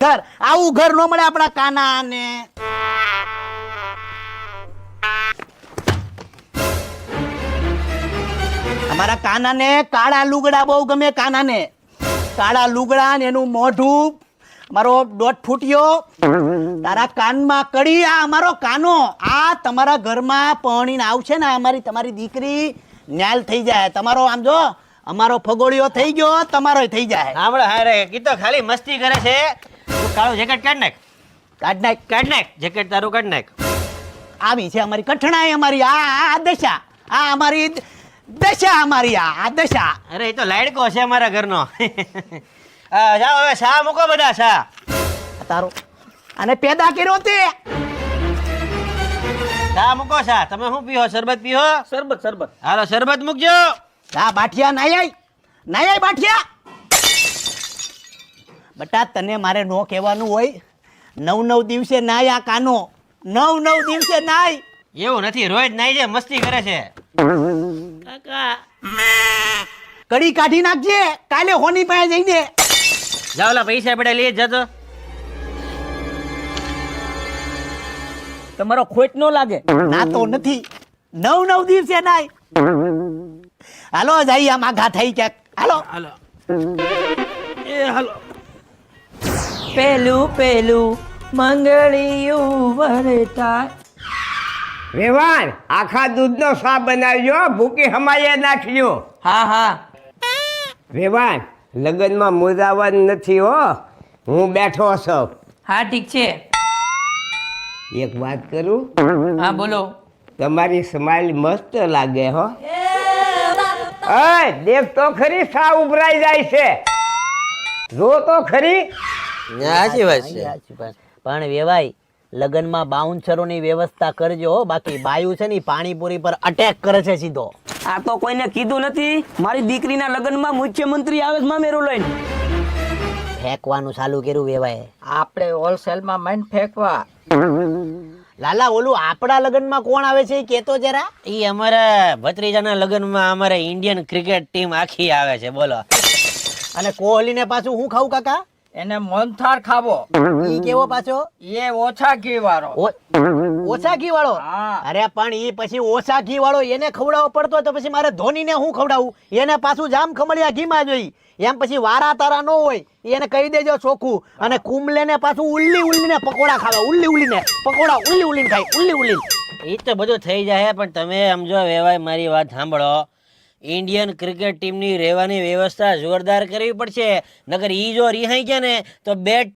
ઘર આવું ઘર નો મળે આપણા કાના ને અમારા કાનાને કાળા લુગડા બહુ ગમે. કાનાને કાળા લુગડા ને એનું મોઢું મારો દોઢ ફૂટ્યો તારા કાનમાં કડી. આ અમારો કાનો આ તમારા ઘરમાં પરણીને આવશે ને અમારી તમારી દીકરી ન્યાલ થઈ જાય. તમારો આમ જો અમારો ફગોળિયો થઈ ગયો તમારો થઈ જાય. હમણાં હારે કીધો ખાલી મસ્તી કરે છે. તું કાળું જેકેટ કાઢ નાખ. કાઢ નાખ જેકેટ તારું કાઢ નાખ. આવી છે અમારી કઠણાઈ અમારી આ દશા. આ અમારી દશા અમારી આ દશા. અરે એ તો લાડકો છે અમારા ઘરનો. જાઓ હવે શા મૂકો બધા શા. તારો અને પેદા કર્યો તે શા મૂકો શા. તમે શું પીવો? શરબત પીવો? શરબત હાલો શરબત મૂકજો. આ બાઠિયા નાય બાઠિયા. બટા તને મારે નો કહેવાનું હોય. 9 દિવસે નાય આ કાનો. 9 દિવસે નાય. એવું નથી રોજ નાઈ છે મસ્તી કરે છે. કડી કાઢી નાખજે કાલે હોની પાસે જઈને. જાઓ ઓલા પૈસા પડે લઈ જતો. તમારો ખોટ નો લાગે? ના તો નથી. 9 દિવસે નાય. હાલો જઈ આમ આઘા થઈ ક્યાંક. હાલો હાલો હાલો. પેલું મંગળિયું વરતા. વેવાણ આખા દૂધનો શા બનાવજો, ભૂકી હમાયે નાખજો. હા વેવાણ લગ્નમાં મુદાવન નથી હો, હું બેઠો છું. હા ઠીક છે. એક વાત કરું? હા બોલો. તમારી સ્માઈલ મસ્ત લાગે હો. દેખ તો ખરી સા ઉભરાઈ જાય છે. જો તો ખરી. સાચી વાત છે. પણ વેવાય લગનમાં બાઉન્સરોની વ્યવસ્થા કરજો. બાકી બાયુ છે ને પાણીપુરી પર અટેક કરે છે સીધો. આ તો કોઈને કીધું નથી. મારી દીકરીના લગ્નમાં મુખ્યમંત્રી આવે છે મામેરો લઈને. ફેંકવાનું ચાલુ કર્યું વેવાય. આપણે હોલસેલમાં માઈન ફેંકવા. લાલા ઓલું આપણા લગ્નમાં કોણ આવે છે એ કેતો જરા. ઈ અમારા ભત્રીજાના લગ્નમાં અમારે ઇન્ડિયન ક્રિકેટ ટીમ આખી આવે છે. બોલો. અને કોહલીને પાછું હું ખાવું કાકા? એને મોનથાર ખાવો. ઈ કેવો પાછો? એ ઓછા ઘી વાળો. ઓછા ઘી વાળો? હા. અરે પણ ઈ પછી ઓછા ઘી વાળો એને ખવડાવવો પડતો તો પછી મારે ધોનીને હું ખવડાવું? એને પાછું જામ ખમણિયા ઘીમાં જોઈ. એમ પછી વારા તારા ન હોય એને કહી દેજો ચોખ્ખું. અને કુંબલેને પાછું ઉલ્લીને પકોડા ખાવા. ઉલ્લીને પકોડા ઉલ્લીને ખાય. ઉલ્લી. એ તો બધું થઈ જાય પણ તમે સમજો વેવાય મારી વાત સાંભળો. ઇન્ડિયન ક્રિકેટ ટીમની રહેવાની વ્યવસ્થા જોરદાર કરવી પડશે. નકર ઈ જો રિહાઈ ગયા ને તો બેટ